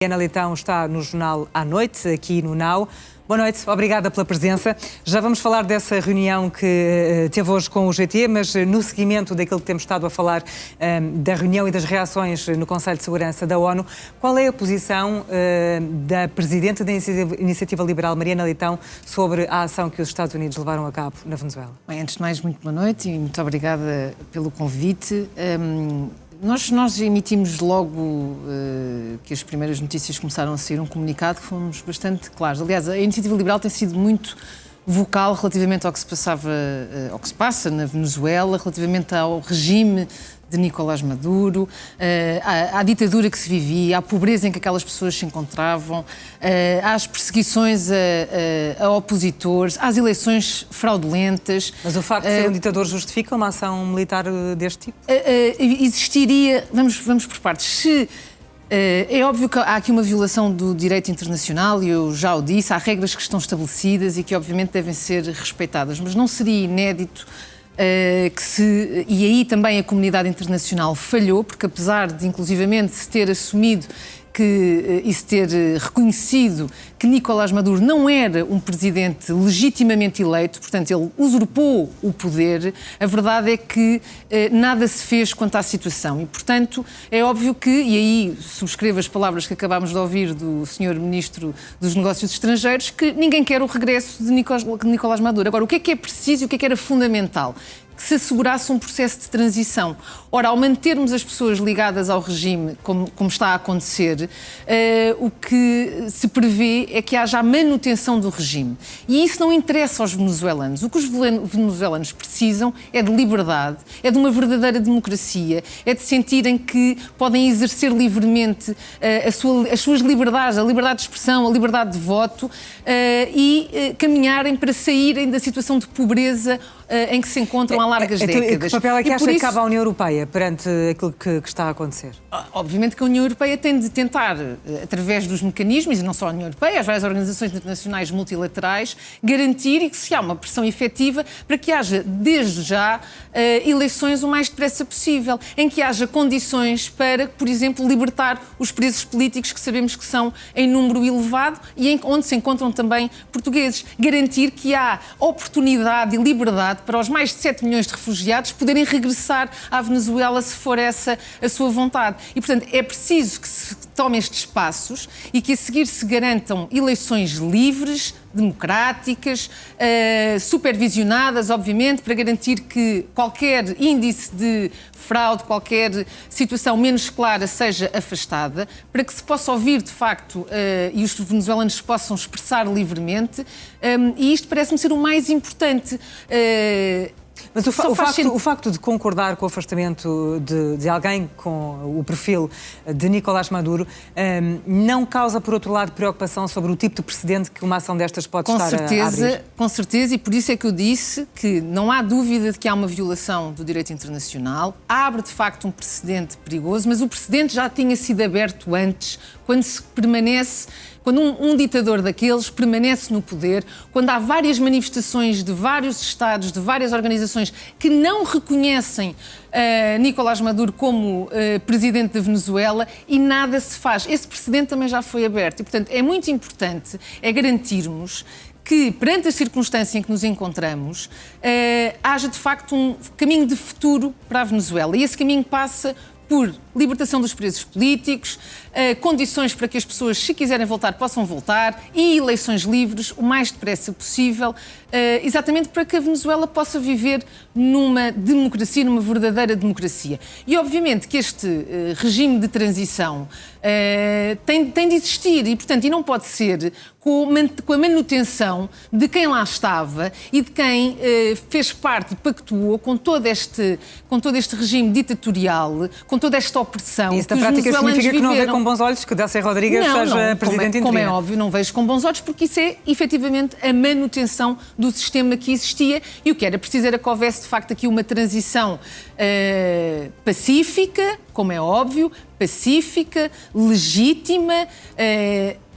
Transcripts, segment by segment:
Mariana Leitão está no Jornal à Noite, aqui no NAU. Boa noite, obrigada pela presença. Já vamos falar dessa reunião que teve hoje com o GT, mas no seguimento daquilo que temos estado a falar da reunião e das reações no Conselho de Segurança da ONU, qual é a posição da Presidente da Iniciativa Liberal, Mariana Leitão, sobre a ação que os Estados Unidos levaram a cabo na Venezuela? Bem, antes de mais, muito boa noite e muito obrigada pelo convite. Nós emitimos logo que as primeiras notícias começaram a sair um comunicado que fomos bastante claros. Aliás, a Iniciativa Liberal tem sido muito vocal relativamente ao que se passava, ao que se passa na Venezuela, relativamente ao regime de Nicolás Maduro, à ditadura que se vivia, à pobreza em que aquelas pessoas se encontravam, às perseguições a opositores, às eleições fraudulentas. Mas o facto de ser um ditador justifica uma ação militar deste tipo? Existiria, vamos por partes, é óbvio que há aqui uma violação do direito internacional, e eu já o disse, há regras que estão estabelecidas e que obviamente devem ser respeitadas, mas não seria inédito e aí também a comunidade internacional falhou, porque apesar de inclusivamente se ter assumido e se ter reconhecido que Nicolás Maduro não era um presidente legitimamente eleito, portanto ele usurpou o poder, a verdade é que nada se fez quanto à situação e, portanto, é óbvio que, e aí subscrevo as palavras que acabámos de ouvir do Sr. Ministro dos Negócios Estrangeiros, que ninguém quer o regresso de Nicolás Maduro. Agora, o que é preciso e o que era fundamental? Que se assegurasse um processo de transição. Ora, ao mantermos as pessoas ligadas ao regime, como está a acontecer, o que se prevê é que haja a manutenção do regime. E isso não interessa aos venezuelanos. O que os venezuelanos precisam é de liberdade, é de uma verdadeira democracia, é de sentirem que podem exercer livremente as suas liberdades, a liberdade de expressão, a liberdade de voto e caminharem para saírem da situação de pobreza em que se encontram há largas décadas. Que papel é que acha que cabe à União Europeia perante aquilo que está a acontecer? Obviamente que a União Europeia tem de tentar, através dos mecanismos, e não só a União Europeia, as várias organizações internacionais multilaterais, garantir e que se há uma pressão efetiva para que haja, desde já, eleições o mais depressa possível, em que haja condições para, por exemplo, libertar os presos políticos que sabemos que são em número elevado e onde se encontram também portugueses. Garantir que há oportunidade e liberdade para os mais de 7 milhões de refugiados poderem regressar à Venezuela se for essa a sua vontade. E, portanto, é preciso que se tomem estes passos e que a seguir se garantam eleições livres, democráticas, supervisionadas, obviamente, para garantir que qualquer índice de fraude, qualquer situação menos clara seja afastada, para que se possa ouvir, de facto, e os venezuelanos possam expressar livremente, e isto parece-me ser o mais importante. Mas o facto de concordar com o afastamento de alguém com o perfil de Nicolás Maduro não causa, por outro lado, preocupação sobre o tipo de precedente que uma ação destas pode estar a abrir? Com certeza, e por isso é que eu disse que não há dúvida de que há uma violação do direito internacional, abre de facto um precedente perigoso, mas o precedente já tinha sido aberto antes, quando um ditador daqueles permanece no poder, quando há várias manifestações de vários Estados, de várias organizações que não reconhecem Nicolás Maduro como presidente da Venezuela e nada se faz. Esse precedente também já foi aberto e, portanto, é muito importante garantirmos que, perante a circunstância em que nos encontramos, haja de facto um caminho de futuro para a Venezuela. E esse caminho passa por libertação dos presos políticos, condições para que as pessoas, se quiserem voltar, possam voltar e eleições livres o mais depressa possível, exatamente para que a Venezuela possa viver numa democracia, numa verdadeira democracia. E, obviamente, que este regime de transição tem de existir e, portanto, e não pode ser com a manutenção de quem lá estava e de quem fez parte e pactuou com todo este regime ditatorial, com toda esta opressão. Isso, na prática, significa que não vê com bons olhos que Décio Rodrigues seja presidente interino? Como é óbvio, não vejo com bons olhos, porque isso é, efetivamente, a manutenção do sistema que existia e o que era preciso era que houvesse, de facto, aqui uma transição pacífica, como é óbvio, pacífica, legítima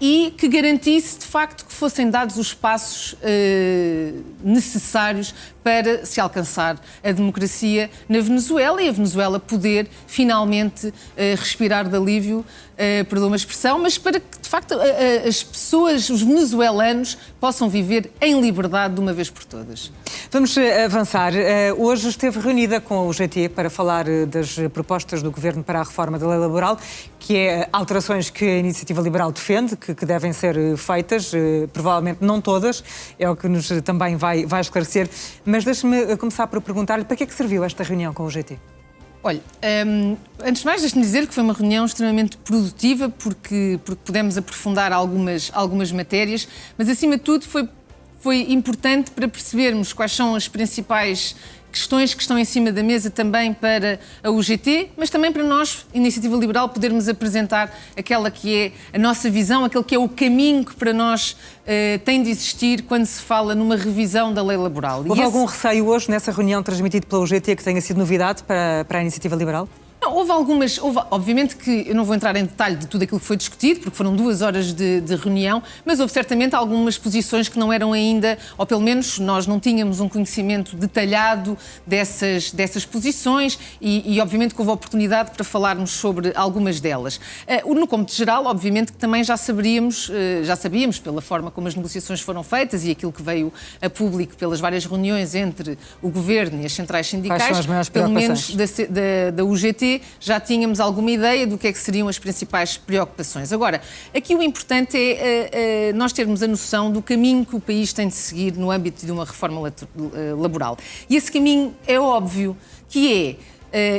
e que garantisse, de facto, que fossem dados os passos necessários para se alcançar a democracia na Venezuela e a Venezuela poder finalmente respirar de alívio, perdoa-me a expressão, mas para que, de facto, as pessoas, os venezuelanos, possam viver em liberdade de uma vez por todas. Vamos avançar. Hoje esteve reunida com o GT para falar das propostas do Governo para a reforma da lei laboral, que é alterações que a Iniciativa Liberal defende, que devem ser feitas, provavelmente não todas, é o que nos também vai esclarecer. Mas deixe-me começar por perguntar-lhe para que é que serviu esta reunião com o GT? Olha, antes de mais, deixe-me dizer que foi uma reunião extremamente produtiva, porque pudemos aprofundar algumas matérias, mas acima de tudo foi importante para percebermos quais são as principais questões que estão em cima da mesa também para a UGT, mas também para nós, Iniciativa Liberal, podermos apresentar aquela que é a nossa visão, aquele que é o caminho que para nós tem de existir quando se fala numa revisão da lei laboral. Houve algum receio hoje nessa reunião transmitida pela UGT que tenha sido novidade para a Iniciativa Liberal? Não, obviamente que eu não vou entrar em detalhe de tudo aquilo que foi discutido, porque foram 2 horas de reunião, mas houve certamente algumas posições que não eram ainda, ou pelo menos nós não tínhamos um conhecimento detalhado dessas posições e obviamente que houve oportunidade para falarmos sobre algumas delas. No cômputo geral, obviamente que também já sabíamos pela forma como as negociações foram feitas e aquilo que veio a público pelas várias reuniões entre o Governo e as centrais sindicais, quais são as maiores pelo menos preocupações? da UGT, já tínhamos alguma ideia do que é que seriam as principais preocupações. Agora, aqui o importante é nós termos a noção do caminho que o país tem de seguir no âmbito de uma reforma laboral. E esse caminho é óbvio que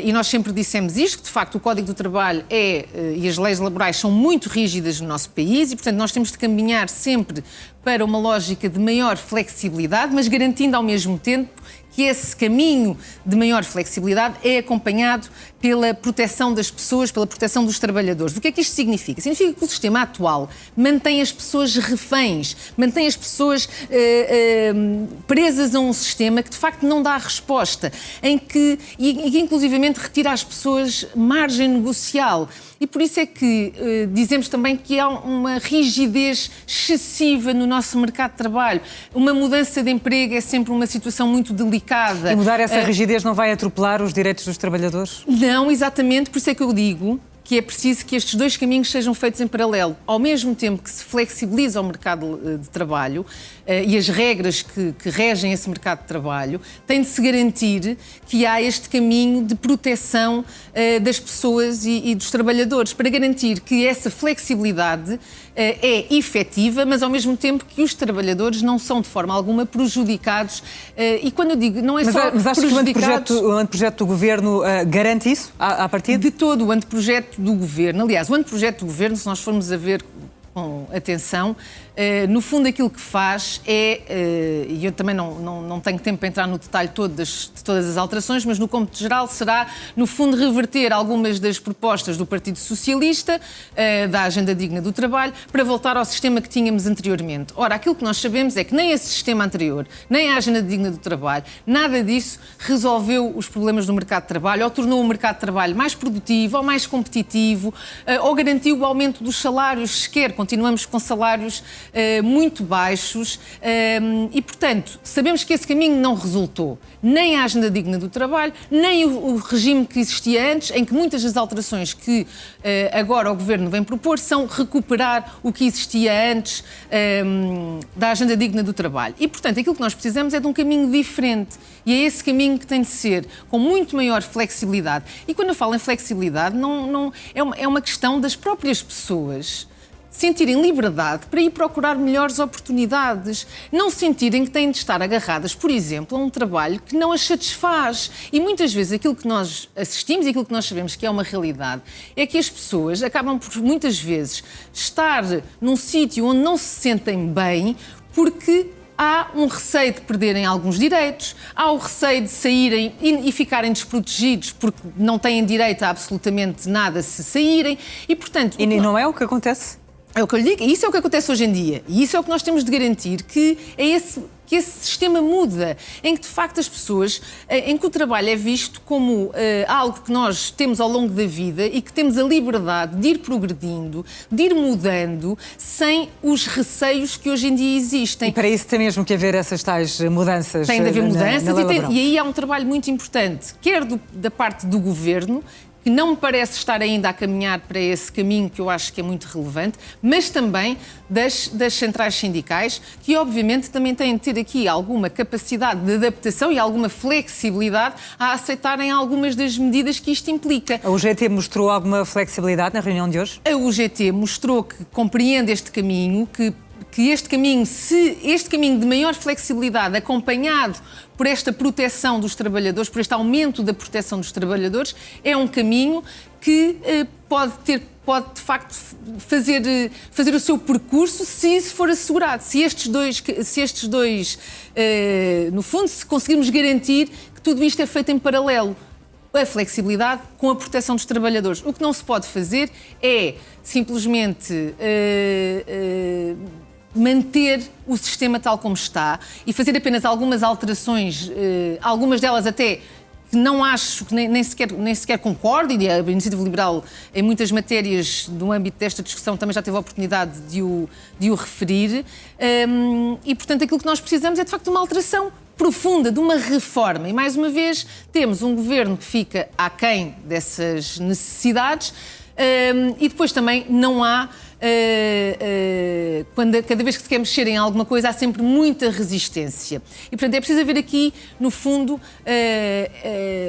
e nós sempre dissemos isto, que de facto o Código do Trabalho e as leis laborais são muito rígidas no nosso país e, portanto, nós temos de caminhar sempre para uma lógica de maior flexibilidade, mas garantindo ao mesmo tempo que esse caminho de maior flexibilidade é acompanhado pela proteção das pessoas, pela proteção dos trabalhadores. O que é que isto significa? Significa que o sistema atual mantém as pessoas reféns, mantém as pessoas presas a um sistema que de facto não dá resposta, e que inclusivamente retira às pessoas margem negocial. E por isso é que dizemos também que há uma rigidez excessiva no nosso mercado de trabalho. Uma mudança de emprego é sempre uma situação muito delicada. E mudar essa rigidez não vai atropelar os direitos dos trabalhadores? Não, exatamente, por isso é que eu digo que é preciso que estes 2 caminhos sejam feitos em paralelo. Ao mesmo tempo que se flexibiliza o mercado de trabalho e as regras que regem esse mercado de trabalho, tem de se garantir que há este caminho de proteção das pessoas e dos trabalhadores, para garantir que essa flexibilidade é efetiva, mas ao mesmo tempo que os trabalhadores não são de forma alguma prejudicados. E quando eu digo, não é só mas acha prejudicados... que o anteprojeto do Governo garante isso, à partida? De todo o anteprojeto do Governo, aliás, o anteprojeto do Governo, se nós formos a ver com atenção, no fundo aquilo que faz e eu também não tenho tempo para entrar no detalhe todo de todas as alterações, mas no cômputo geral será, no fundo, reverter algumas das propostas do Partido Socialista, da Agenda Digna do Trabalho, para voltar ao sistema que tínhamos anteriormente. Ora, aquilo que nós sabemos é que nem esse sistema anterior, nem a Agenda Digna do Trabalho, nada disso resolveu os problemas do mercado de trabalho, ou tornou o mercado de trabalho mais produtivo, ou mais competitivo, ou garantiu o aumento dos salários, sequer. Continuamos com salários muito baixos e, portanto, sabemos que esse caminho não resultou. Nem a Agenda Digna do Trabalho, nem o regime que existia antes, em que muitas das alterações que agora o Governo vem propor são recuperar o que existia antes da Agenda Digna do Trabalho. E, portanto, aquilo que nós precisamos é de um caminho diferente. E é esse caminho que tem de ser com muito maior flexibilidade. E quando eu falo em flexibilidade, é uma questão das próprias pessoas sentirem liberdade para ir procurar melhores oportunidades, não sentirem que têm de estar agarradas, por exemplo, a um trabalho que não as satisfaz. E muitas vezes aquilo que nós assistimos e aquilo que nós sabemos que é uma realidade é que as pessoas acabam por, muitas vezes, estar num sítio onde não se sentem bem porque há um receio de perderem alguns direitos, há o receio de saírem e ficarem desprotegidos porque não têm direito a absolutamente nada se saírem e, portanto... E não é o que acontece? É o que eu lhe digo, e isso é o que acontece hoje em dia. E isso é o que nós temos de garantir, que é esse que esse sistema muda, em que de facto as pessoas, em que o trabalho é visto como algo que nós temos ao longo da vida e que temos a liberdade de ir progredindo, de ir mudando, sem os receios que hoje em dia existem. E para isso tem mesmo que haver essas tais mudanças. Tem de haver mudanças na e aí há um trabalho muito importante, quer da parte do governo, que não me parece estar ainda a caminhar para esse caminho que eu acho que é muito relevante, mas também das centrais sindicais, que obviamente também têm de ter aqui alguma capacidade de adaptação e alguma flexibilidade a aceitarem algumas das medidas que isto implica. A UGT mostrou alguma flexibilidade na reunião de hoje? A UGT mostrou que compreende este caminho, que este caminho, se este caminho de maior flexibilidade, acompanhado por esta proteção dos trabalhadores, por este aumento da proteção dos trabalhadores, é um caminho que pode de facto fazer o seu percurso se isso for assegurado. Se estes dois, no fundo, se conseguirmos garantir que tudo isto é feito em paralelo, a flexibilidade com a proteção dos trabalhadores. O que não se pode fazer é simplesmente manter o sistema tal como está e fazer apenas algumas alterações, algumas delas até que não acho, que nem sequer concordo, e a Iniciativa Liberal, em muitas matérias no âmbito desta discussão, também já teve a oportunidade de o referir. E, portanto, aquilo que nós precisamos é, de facto, de uma alteração profunda, de uma reforma. E, mais uma vez, temos um governo que fica aquém dessas necessidades e depois também não há... cada vez que se quer mexer em alguma coisa, há sempre muita resistência. E, portanto, é preciso haver aqui, no fundo,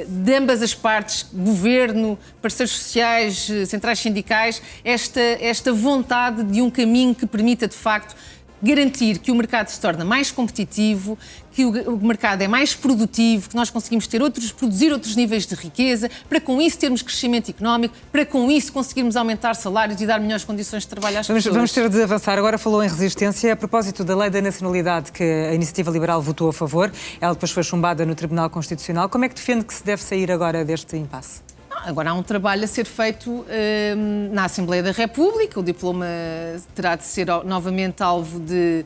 de ambas as partes, governo, parceiros sociais, centrais sindicais, esta vontade de um caminho que permita, de facto, garantir que o mercado se torna mais competitivo, que o mercado é mais produtivo, que nós conseguimos produzir outros níveis de riqueza, para com isso termos crescimento económico, para com isso conseguirmos aumentar salários e dar melhores condições de trabalho às pessoas. Vamos ter de avançar. Agora falou em resistência. A propósito da lei da nacionalidade que a Iniciativa Liberal votou a favor, ela depois foi chumbada no Tribunal Constitucional. Como é que defende que se deve sair agora deste impasse? Agora há um trabalho a ser feito na Assembleia da República. O diploma terá de ser novamente alvo de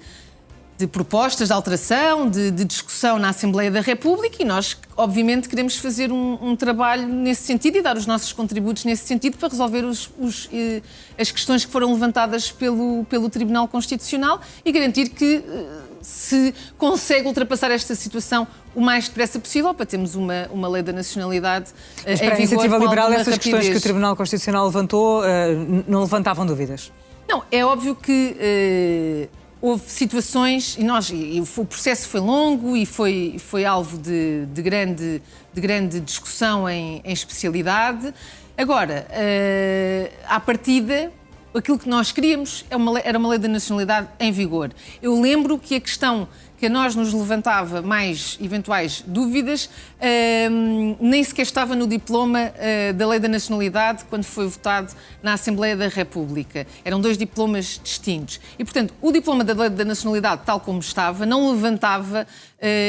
propostas de alteração, de discussão na Assembleia da República, e nós, obviamente, queremos fazer um trabalho nesse sentido e dar os nossos contributos nesse sentido para resolver as questões que foram levantadas pelo Tribunal Constitucional e garantir que se consegue ultrapassar esta situação o mais depressa possível para termos uma lei da nacionalidade em vigor. Mas para a Iniciativa Liberal, essas rapidez. questões que o Tribunal Constitucional levantou não levantavam dúvidas? Não, é óbvio que houve situações, e o processo foi longo e foi alvo de grande discussão em especialidade. Agora, à partida, aquilo que nós queríamos era uma lei da nacionalidade em vigor. Eu lembro que a questão que a nós nos levantava mais eventuais dúvidas nem sequer estava no diploma da lei da nacionalidade quando foi votado na Assembleia da República. Eram dois diplomas distintos. E, portanto, o diploma da lei da nacionalidade, tal como estava, não levantava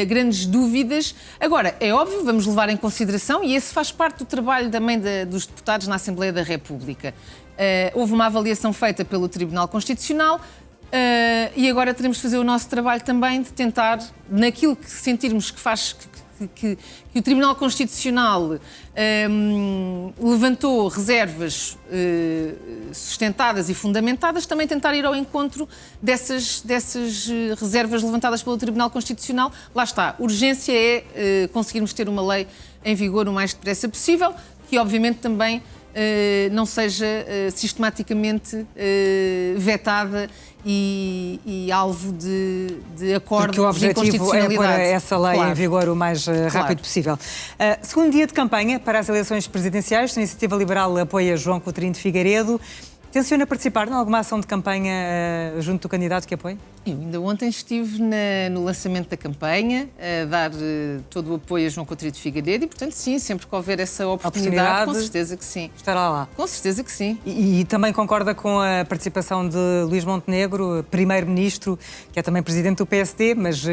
grandes dúvidas. Agora, é óbvio, vamos levar em consideração, e esse faz parte do trabalho também dos deputados na Assembleia da República. Houve uma avaliação feita pelo Tribunal Constitucional e agora teremos de fazer o nosso trabalho também de tentar, naquilo que sentirmos que faz que o Tribunal Constitucional levantou reservas sustentadas e fundamentadas, também tentar ir ao encontro dessas reservas levantadas pelo Tribunal Constitucional. Lá está, urgência é conseguirmos ter uma lei em vigor o mais depressa possível, que obviamente também não seja sistematicamente vetada e alvo de acordos de inconstitucionalidade. Porque o objetivo é pôr essa lei claro. Em vigor o mais rápido possível. Segundo dia de campanha para as eleições presidenciais, a Iniciativa Liberal apoia João Coutinho de Figueiredo. Tenciona participar em alguma ação de campanha junto do candidato que apoia? Eu ainda ontem estive no lançamento da campanha, a dar todo o apoio a João Coutinho de Figueiredo e, portanto, sim, sempre que houver essa oportunidade, com certeza que sim. Estará lá? Com certeza que sim. E também concorda com a participação de Luís Montenegro, primeiro-ministro, que é também presidente do PSD, mas,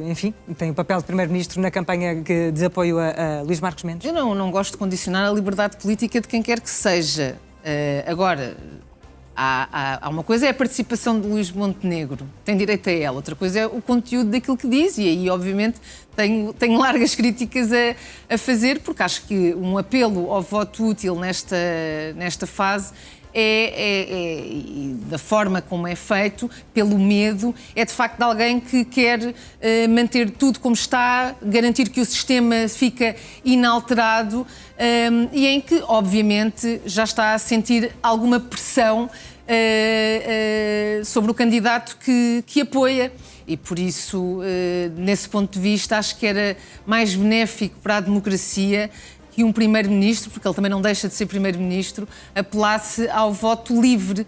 enfim, tem o papel de primeiro-ministro na campanha de apoio a Luís Marcos Mendes? Eu não gosto de condicionar a liberdade política de quem quer que seja. Agora, Há uma coisa é a participação de Luís Montenegro, tem direito a ela, outra coisa é o conteúdo daquilo que diz, e aí, obviamente, tenho largas críticas a fazer, porque acho que um apelo ao voto útil nesta fase da forma como é feito, pelo medo, é de facto de alguém que quer manter tudo como está, garantir que o sistema fica inalterado e em que, obviamente, já está a sentir alguma pressão sobre o candidato que apoia. E por isso, nesse ponto de vista, acho que era mais benéfico para a democracia que um primeiro-ministro, porque ele também não deixa de ser primeiro-ministro, apelasse ao voto livre,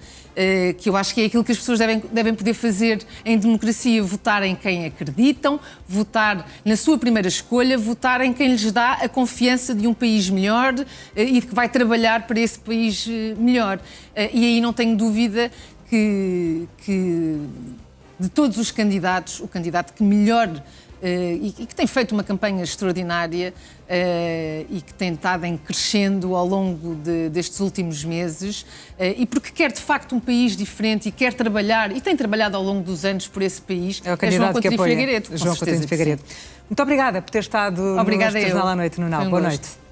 que eu acho que é aquilo que as pessoas devem poder fazer em democracia, votar em quem acreditam, votar na sua primeira escolha, votar em quem lhes dá a confiança de um país melhor e de que vai trabalhar para esse país melhor. E aí não tenho dúvida que de todos os candidatos, o candidato que melhor e que tem feito uma campanha extraordinária e que tem estado em crescendo ao longo destes últimos meses e porque quer de facto um país diferente e quer trabalhar, e tem trabalhado ao longo dos anos por esse país, é o candidato que apoia. Figueiredo. João Coutinho de Figueiredo. Muito obrigada por ter estado no Jornal à Noite no Now. Boa noite.